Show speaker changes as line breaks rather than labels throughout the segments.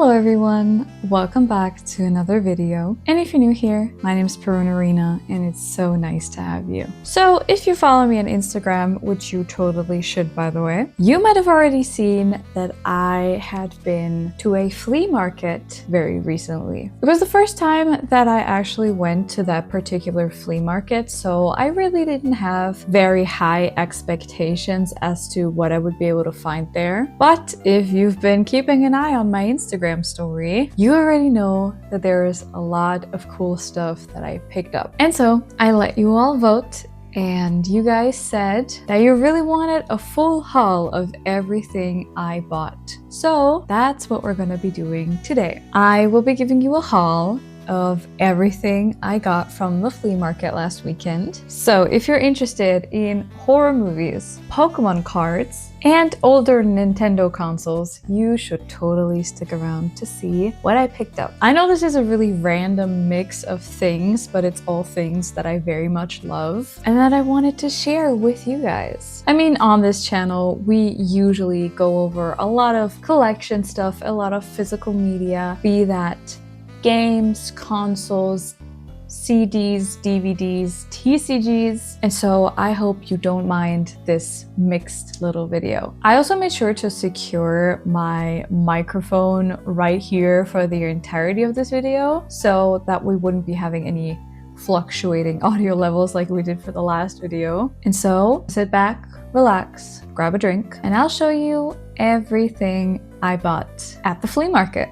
Hello everyone, welcome back to another video. And if you're new here, my name is Perunarina and it's so nice to have you. So if you follow me on Instagram, which you totally should by the way, you might have already seen that I had been to a flea market very recently. It was the first time that I actually went to that particular flea market, so I really didn't have very high expectations as to what I would be able to find there. But if you've been keeping an eye on my Instagram story, you already know that there is a lot of cool stuff that I picked up. And so I let you all vote, and you guys said that you really wanted a full haul of everything I bought. So that's what we're gonna be doing today. I will be giving you a haul of everything I got from the flea market last weekend. So if you're interested in horror movies, Pokemon cards, and older Nintendo consoles, you should totally stick around to see what I picked up. I know this is a really random mix of things, but it's all things that I very much love and that I wanted to share with you guys. I mean, on this channel, we usually go over a lot of collection stuff, a lot of physical media, be that games, consoles, CDs, DVDs, TCGs, and so I hope you don't mind this mixed little video. I also made sure to secure my microphone right here for the entirety of this video so that we wouldn't be having any fluctuating audio levels like we did for the last video. And so sit back, relax, grab a drink, and I'll show you everything I bought at the flea market.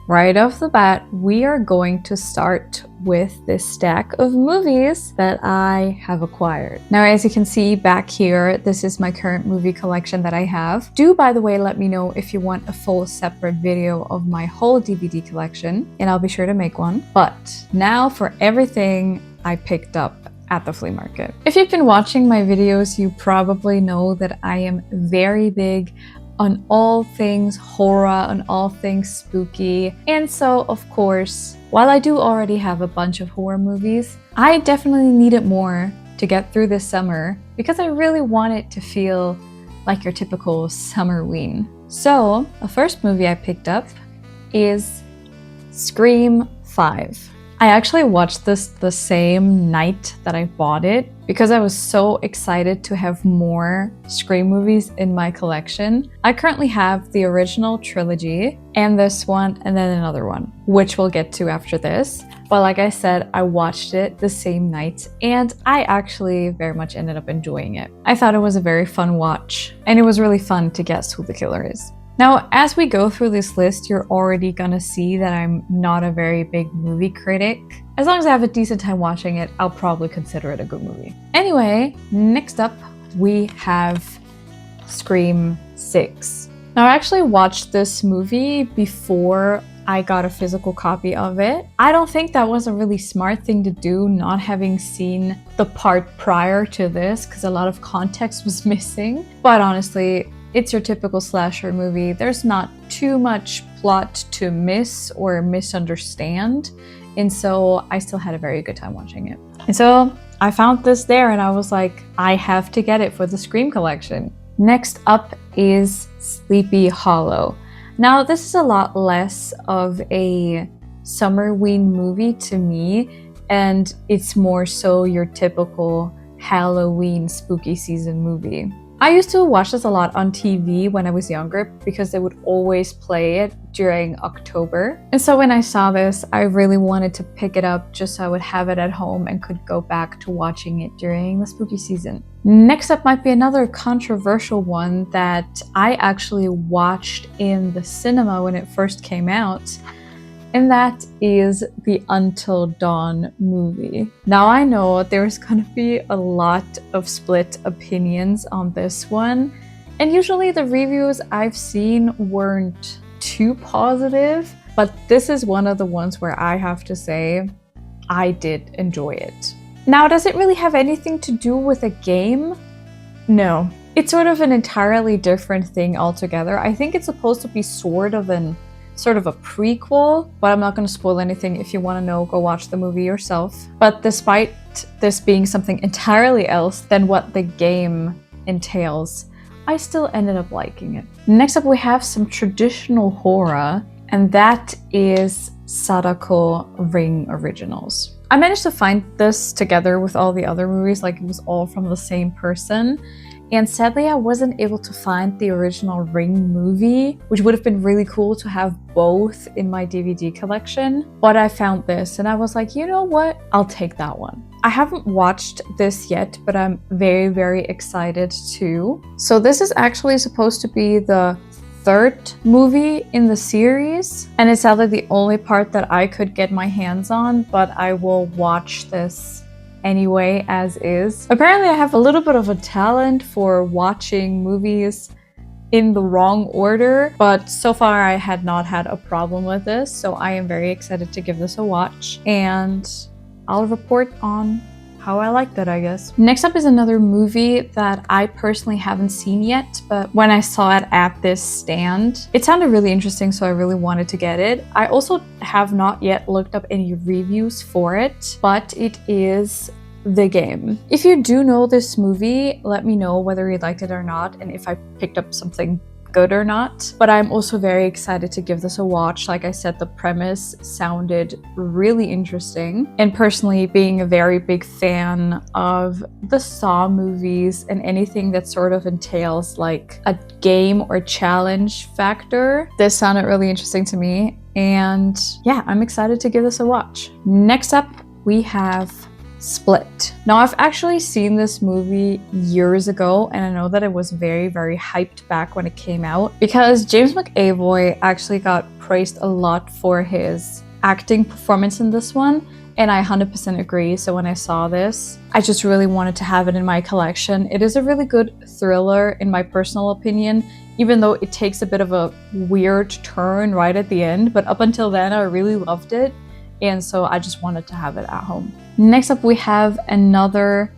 Right off the bat, we are going to start with this stack of movies that I have acquired. Now, as you can see back here, this is my current movie collection that I have. Do, by the way, let me know if you want a full separate video of my whole DVD collection, and I'll be sure to make one. But now for everything I picked up at the flea market. If you've been watching my videos, you probably know that I am very big on all things horror, on all things spooky. And so, of course, while I do already have a bunch of horror movies, I definitely needed more to get through this summer because I really want it to feel like your typical summerween. So, the first movie I picked up is Scream 5. I actually watched this the same night that I bought it because I was so excited to have more Scream movies in my collection. I currently have the original trilogy and this one and then another one, which we'll get to after this. But like I said, I watched it the same night and I actually very much ended up enjoying it. I thought it was a very fun watch and it was really fun to guess who the killer is. Now, as we go through this list, you're already gonna see that I'm not a very big movie critic. As long as I have a decent time watching it, I'll probably consider it a good movie. Anyway, next up, we have Scream 6. Now, I actually watched this movie before I got a physical copy of it. I don't think that was a really smart thing to do, not having seen the part prior to this, because a lot of context was missing. But honestly, it's your typical slasher movie. There's not too much plot to miss or misunderstand. And so I still had a very good time watching it. And so I found this there and I was like, I have to get it for the Scream collection. Next up is Sleepy Hollow. Now, this is a lot less of a summerween movie to me, and it's more so your typical Halloween spooky season movie. I used to watch this a lot on TV when I was younger because they would always play it during October. And so when I saw this, I really wanted to pick it up just so I would have it at home and could go back to watching it during the spooky season. Next up might be another controversial one that I actually watched in the cinema when it first came out. And that is the Until Dawn movie. Now I know there's gonna be a lot of split opinions on this one, and usually the reviews I've seen weren't too positive, but this is one of the ones where I have to say I did enjoy it. Now, does it really have anything to do with a game? No. It's sort of an entirely different thing altogether. I think it's supposed to be sort of a prequel, but I'm not going to spoil anything. If you want to know, go watch the movie yourself. But despite this being something entirely else than what the game entails, I still ended up liking it. Next up, we have some traditional horror, and that is Sadako Ring Originals. I managed to find this together with all the other movies, like it was all from the same person. And sadly, I wasn't able to find the original Ring movie, which would have been really cool to have both in my DVD collection. But I found this and I was like, you know what? I'll take that one. I haven't watched this yet, but I'm very, very excited too. So this is actually supposed to be the third movie in the series, and it's sadly the only part that I could get my hands on, but I will watch this anyway as is. Apparently I have a little bit of a talent for watching movies in the wrong order, but so far I had not had a problem with this, so I am very excited to give this a watch, and I'll report on how I liked it, I guess. Next up is another movie that I personally haven't seen yet, but when I saw it at this stand, it sounded really interesting, so I really wanted to get it. I also have not yet looked up any reviews for it, but it is The Game. If you do know this movie, let me know whether you liked it or not, and if I picked up something good or not. But I'm also very excited to give this a watch. Like I said, the premise sounded really interesting. And personally, being a very big fan of the Saw movies and anything that sort of entails like a game or challenge factor, this sounded really interesting to me. And yeah, I'm excited to give this a watch. Next up, we have Split. Now, I've actually seen this movie years ago, and I know that it was very, very hyped back when it came out because James McAvoy actually got praised a lot for his acting performance in this one, and I 100% agree. So when I saw this, I just really wanted to have it in my collection. It is a really good thriller in my personal opinion, even though it takes a bit of a weird turn right at the end, but up until then, I really loved it. And so I just wanted to have it at home. Next up, we have another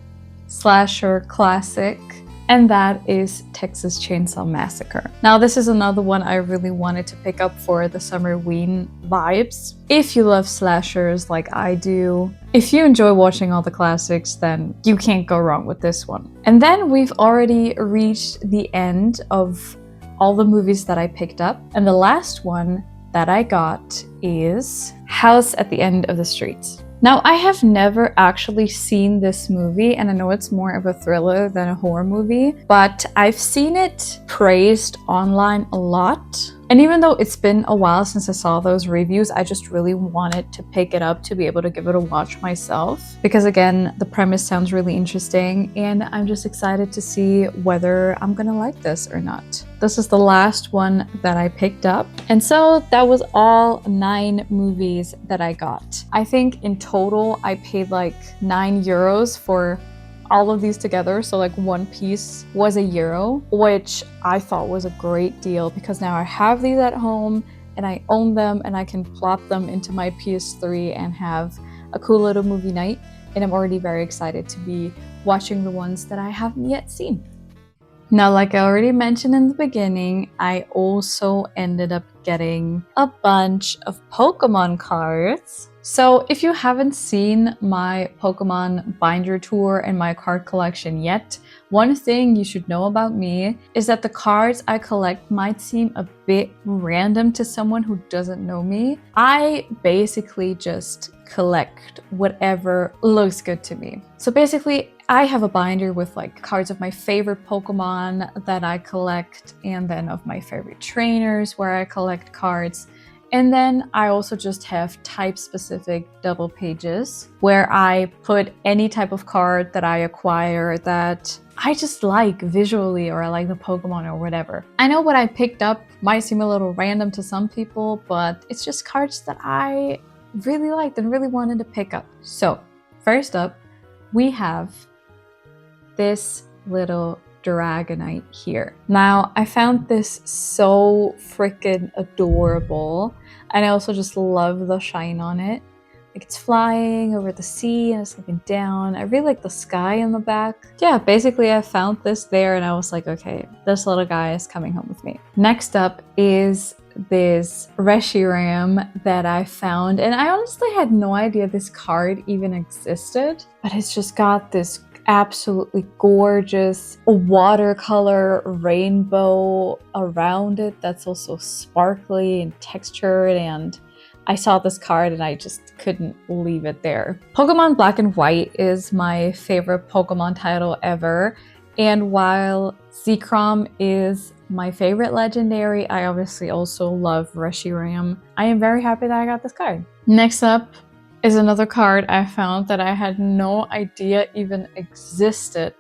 slasher classic, and that is Texas Chainsaw Massacre. Now, this is another one I really wanted to pick up for the Summerween vibes. If you love slashers like I do, if you enjoy watching all the classics, then you can't go wrong with this one. And then we've already reached the end of all the movies that I picked up, and the last one that I got is House at the End of the Street. Now, I have never actually seen this movie, and I know it's more of a thriller than a horror movie, but I've seen it praised online a lot. And even though it's been a while since I saw those reviews, I just really wanted to pick it up to be able to give it a watch myself. Because again, the premise sounds really interesting, and I'm just excited to see whether I'm gonna like this or not. This is the last one that I picked up. And so that was all 9 movies that I got. I think in total, I paid like €9 for all of these together, so like one piece was €1, which I thought was a great deal because now I have these at home and I own them and I can plop them into my PS3 and have a cool little movie night. And I'm already very excited to be watching the ones that I haven't yet seen. Now, like I already mentioned in the beginning, I also ended up getting a bunch of Pokemon cards. So if you haven't seen my Pokemon binder tour and my card collection yet, one thing you should know about me is that the cards I collect might seem a bit random to someone who doesn't know me. I basically just collect whatever looks good to me. So basically, I have a binder with like cards of my favorite Pokemon that I collect, and then of my favorite trainers where I collect cards. And then I also just have type-specific double pages where I put any type of card that I acquire that I just like visually, or I like the Pokemon or whatever. I know what I picked up might seem a little random to some people, but it's just cards that I really liked and really wanted to pick up. So first up, we have this little Dragonite here. Now, I found this so freaking adorable, and I also just love the shine on it. Like, it's flying over the sea and it's looking down. I really like the sky in the back. Yeah, basically I found this there and I was like, okay, this little guy is coming home with me. Next up is this Reshiram that I found, and I honestly had no idea this card even existed, but it's just got this absolutely gorgeous. A watercolor rainbow around it that's also sparkly and textured, and I saw this card and I just couldn't leave it there. Pokemon Black and White is my favorite Pokemon title ever, and while Zekrom is my favorite legendary, I obviously also love Reshiram. I am very happy that I got this card. Next up is another card I found that I had no idea even existed.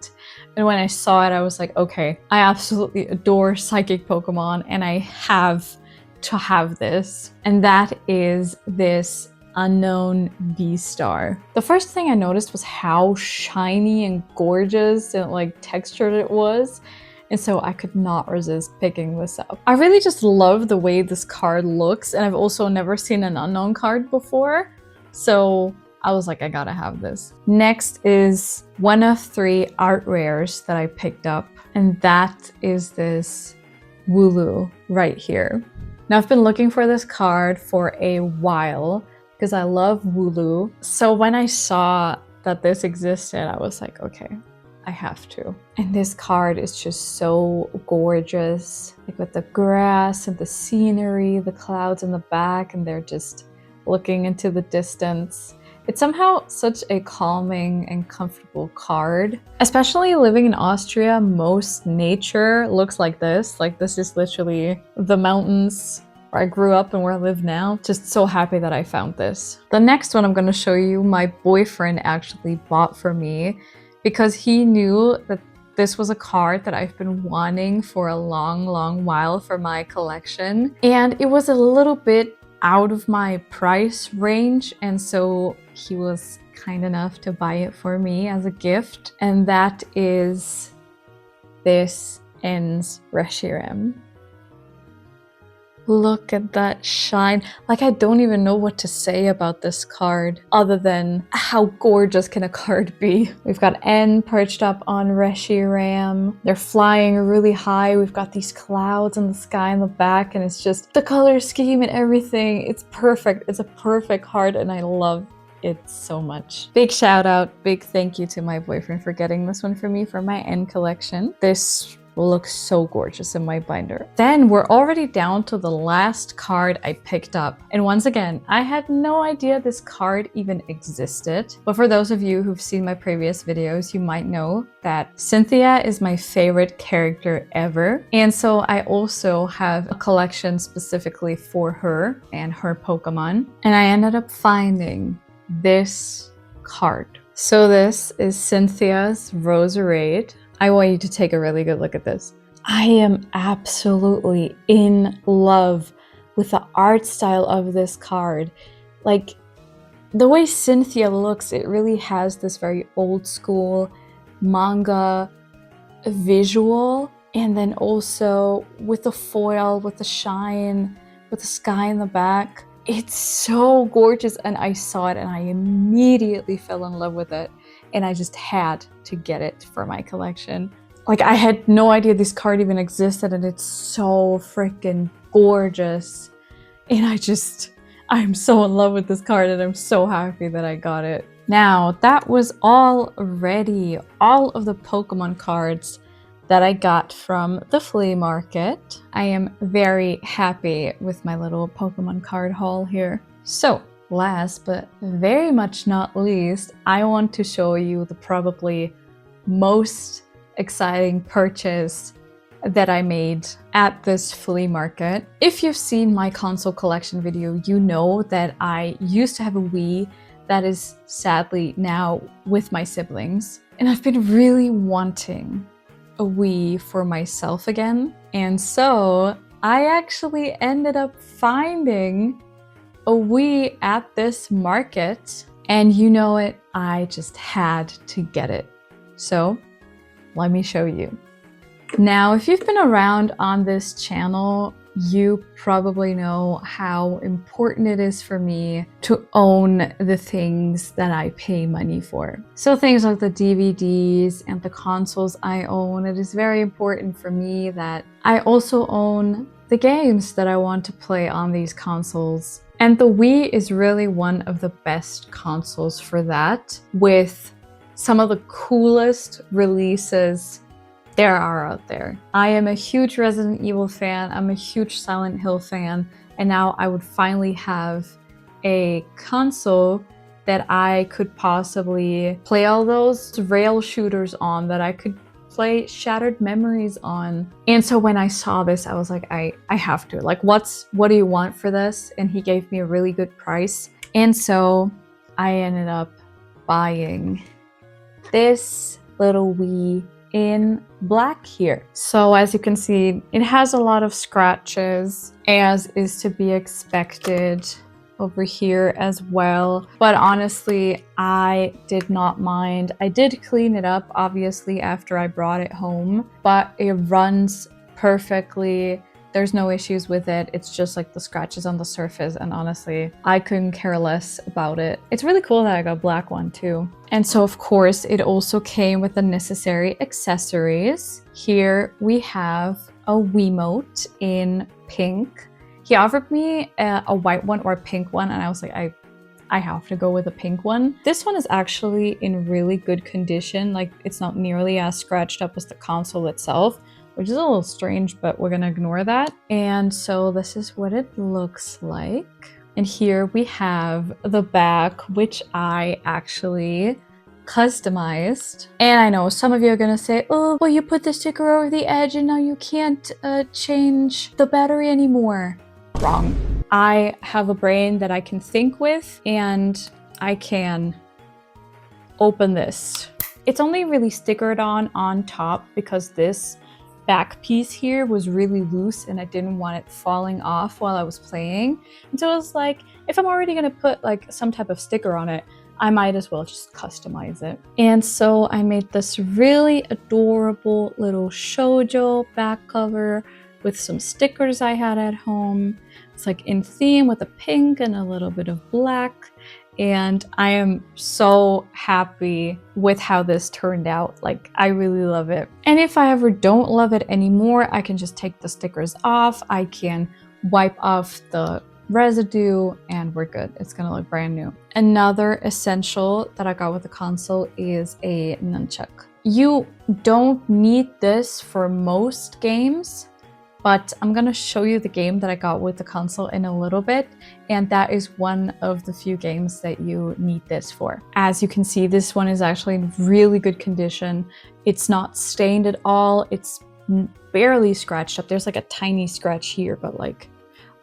And when I saw it, I was like, okay, I absolutely adore psychic Pokemon and I have to have this. And that is this unknown V-Star. The first thing I noticed was how shiny and gorgeous and like textured it was. And so I could not resist picking this up. I really just love the way this card looks, and I've also never seen an unknown card before. So I was like, I gotta have this. Next is one of 3 art rares that I picked up, and that is this Wooloo right here. Now I've been looking for this card for a while because I love Wooloo. So when I saw that this existed, I was like, okay, I have to. And this card is just so gorgeous, like with the grass and the scenery, the clouds in the back, and they're just looking into the distance. It's somehow such a calming and comfortable card. Especially living in Austria, most nature looks like this. Like this is literally the mountains where I grew up and where I live now. Just so happy that I found this. The next one I'm going to show you, my boyfriend actually bought for me because he knew that this was a card that I've been wanting for a long while for my collection. And it was a little bit out of my price range, and so he was kind enough to buy it for me as a gift, and that is this Ends Reshiram. Look at that shine. Like, I don't even know what to say about this card other than how gorgeous can a card be. We've got N perched up on Reshiram. They're flying really high. We've got these clouds in the sky in the back, and it's just the color scheme and everything. It's perfect. It's a perfect card, and I love it so much. Big shout out, big thank you to my boyfriend for getting this one for me for my N collection. This will look so gorgeous in my binder. Then we're already down to the last card I picked up. And once again, I had no idea this card even existed. But for those of you who've seen my previous videos, you might know that Cynthia is my favorite character ever. And so I also have a collection specifically for her and her Pokemon. And I ended up finding this card. So this is Cynthia's Roserade. I want you to take a really good look at this. I am absolutely in love with the art style of this card. Like, the way Cynthia looks, it really has this very old school manga visual. And then also with the foil, with the shine, with the sky in the back. It's so gorgeous, and I saw it and I immediately fell in love with it. And I just had to get it for my collection. Like, I had no idea this card even existed, and it's so freaking gorgeous. And I'm so in love with this card, and I'm so happy that I got it. Now, that was already all of the Pokemon cards that I got from the flea market. I am very happy with my little Pokemon card haul here. So, last but very much not least, I want to show you the probably most exciting purchase that I made at this flea market. If you've seen my console collection video, you know that I used to have a Wii that is sadly now with my siblings. And I've been really wanting a Wii for myself again. And so I actually ended up finding a Wii at this market, and you know it, I just had to get it. So let me show you. Now, if you've been around on this channel, you probably know how important it is for me to own the things that I pay money for. So things like the DVDs and the consoles I own, it is very important for me that I also own the games that I want to play on these consoles. And the Wii is really one of the best consoles for that, with some of the coolest releases there are out there. I am a huge Resident Evil fan, I'm a huge Silent Hill fan, and now I would finally have a console that I could possibly play all those rail shooters on, that I could play Shattered Memories on. And so when I saw this, I was like, I have to. Like, what do you want for this? And he gave me a really good price. And so I ended up buying this little Wii in black here. So as you can see, it has a lot of scratches, as is to be expected over here as well. But honestly, I did not mind. I did clean it up, obviously, after I brought it home, but it runs perfectly. There's no issues with it. It's just like the scratches on the surface, and honestly, I couldn't care less about it. It's really cool that I got a black one too. And so of course, it also came with the necessary accessories. Here we have a Wiimote in pink. He offered me a white one or a pink one, and I was like, I have to go with a pink one. This one is actually in really good condition. Like, it's not nearly as scratched up as the console itself, which is a little strange, but we're gonna ignore that. And so this is what it looks like. And here we have the back, which I actually customized. And I know some of you are gonna say, oh, well, you put the sticker over the edge and now you can't change the battery anymore. Wrong. I have a brain that I can think with, and I can open this. It's only really stickered on top because this back piece here was really loose and I didn't want it falling off while I was playing. And so I was like, if I'm already gonna put like some type of sticker on it, I might as well just customize it. And so I made this really adorable little shoujo back cover with some stickers I had at home. It's like in theme with a pink and a little bit of black. And I am so happy with how this turned out. Like, I really love it. And if I ever don't love it anymore, I can just take the stickers off. I can wipe off the residue and we're good. It's gonna look brand new. Another essential that I got with the console is a nunchuck. You don't need this for most games, but I'm gonna show you the game that I got with the console in a little bit, and that is one of the few games that you need this for. As you can see, this one is actually in really good condition. It's not stained at all. It's barely scratched up. There's like a tiny scratch here, but like,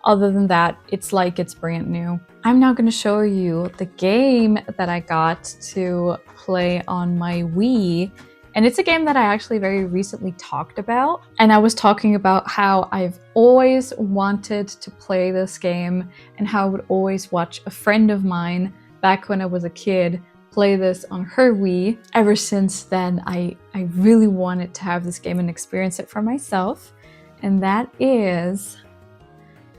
other than that, it's like it's brand new. I'm now gonna show you the game that I got to play on my Wii. And it's a game that I actually very recently talked about. And I was talking about how I've always wanted to play this game and how I would always watch a friend of mine back when I was a kid play this on her Wii. Ever since then, I really wanted to have this game and experience it for myself. And that is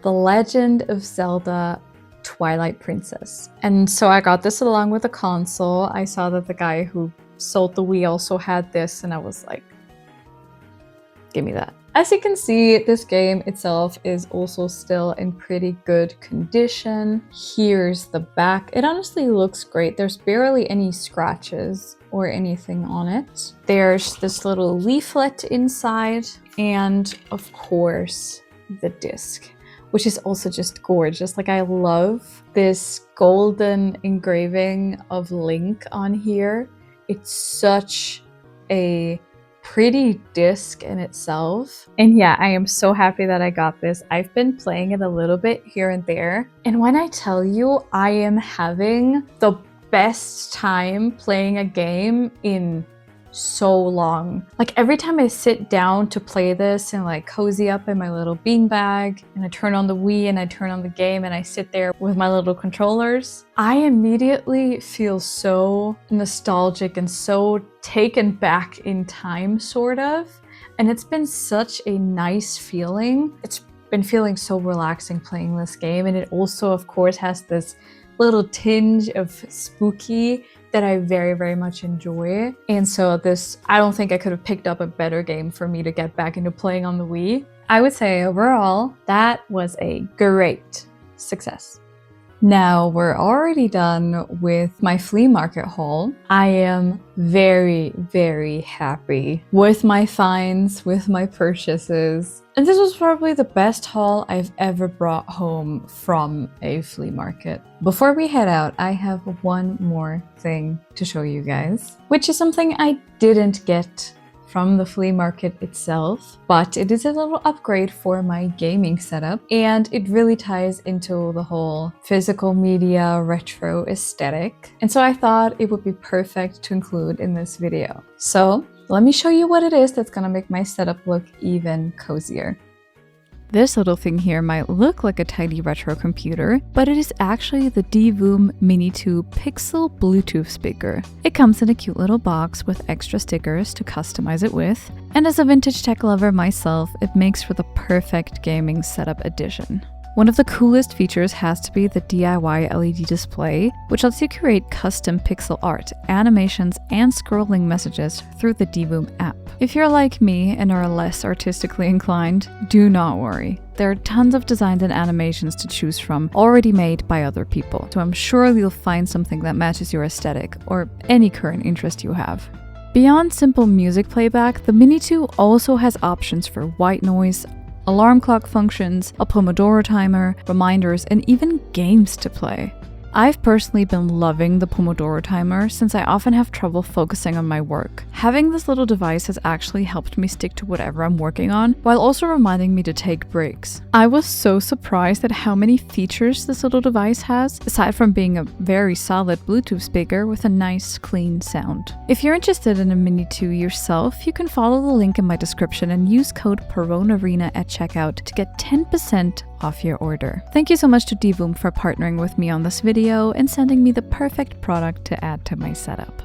The Legend of Zelda Twilight Princess. And so I got this along with a console. I saw that the guy who sold the Wii also had this, and I was like, give me that. As you can see, this game itself is also still in pretty good condition. Here's the back. It honestly looks great. There's barely any scratches or anything on it. There's this little leaflet inside, and of course, the disc, which is also just gorgeous. Like, I love this golden engraving of Link on here. It's such a pretty disc in itself. And yeah, I am so happy that I got this. I've been playing it a little bit here and there. And when I tell you I am having the best time playing a game in so long. Like, every time I sit down to play this and like cozy up in my little beanbag and I turn on the Wii and I turn on the game and I sit there with my little controllers, I immediately feel so nostalgic and so taken back in time, sort of. And it's been such a nice feeling. It's been feeling so relaxing playing this game. And it also, of course, has this little tinge of spooky that I very, very much enjoy. And so this, I don't think I could have picked up a better game for me to get back into playing on the Wii. I would say overall, that was a great success. Now we're already done with my flea market haul. I am very, very happy with my finds, with my purchases. And this was probably the best haul I've ever brought home from a flea market. Before we head out, I have one more thing to show you guys, which is something I didn't get from the flea market itself, but it is a little upgrade for my gaming setup, and it really ties into the whole physical media retro aesthetic. And so I thought it would be perfect to include in this video. So let me show you what it is that's gonna make my setup look even cozier. This little thing here might look like a tiny retro computer, but it is actually the DVOOM Mini 2 Pixel Bluetooth speaker. It comes in a cute little box with extra stickers to customize it with, and as a vintage tech lover myself, it makes for the perfect gaming setup addition. One of the coolest features has to be the DIY LED display, which lets you create custom pixel art, animations, and scrolling messages through the DVOOM app. If you're like me and are less artistically inclined, do not worry. There are tons of designs and animations to choose from already made by other people, so I'm sure you'll find something that matches your aesthetic or any current interest you have. Beyond simple music playback, the Mini 2 also has options for white noise, alarm clock functions, a Pomodoro timer, reminders, and even games to play. I've personally been loving the Pomodoro timer since I often have trouble focusing on my work. Having this little device has actually helped me stick to whatever I'm working on, while also reminding me to take breaks. I was so surprised at how many features this little device has, aside from being a very solid Bluetooth speaker with a nice, clean sound. If you're interested in a Mini 2 yourself, you can follow the link in my description and use code PERONARENA at checkout to get 10% off your order. Thank you so much to DVOOM for partnering with me on this video and sending me the perfect product to add to my setup.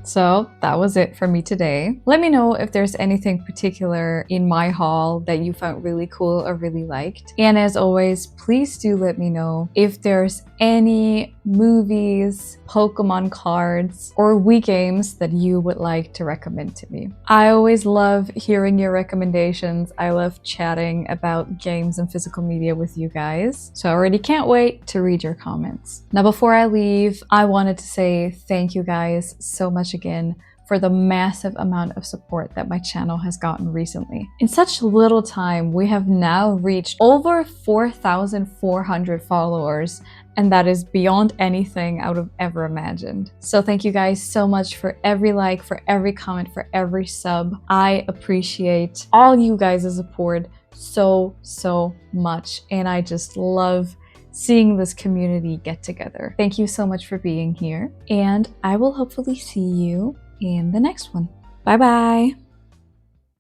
So that was it for me today. Let me know if there's anything particular in my haul that you found really cool or really liked. And as always, please do let me know if there's any movies, Pokemon cards, or Wii games that you would like to recommend to me. I always love hearing your recommendations. I love chatting about games and physical media with you guys. So I already can't wait to read your comments. Now, before I leave, I wanted to say thank you guys so much again for the massive amount of support that my channel has gotten recently. In such little time, we have now reached over 4,400 followers, and that is beyond anything I would have ever imagined. So thank you guys so much for every like, for every comment, for every sub. I appreciate all you guys' support so much, and I just love seeing this community get together. Thank you so much for being here, and I will hopefully see you in the next one. Bye bye!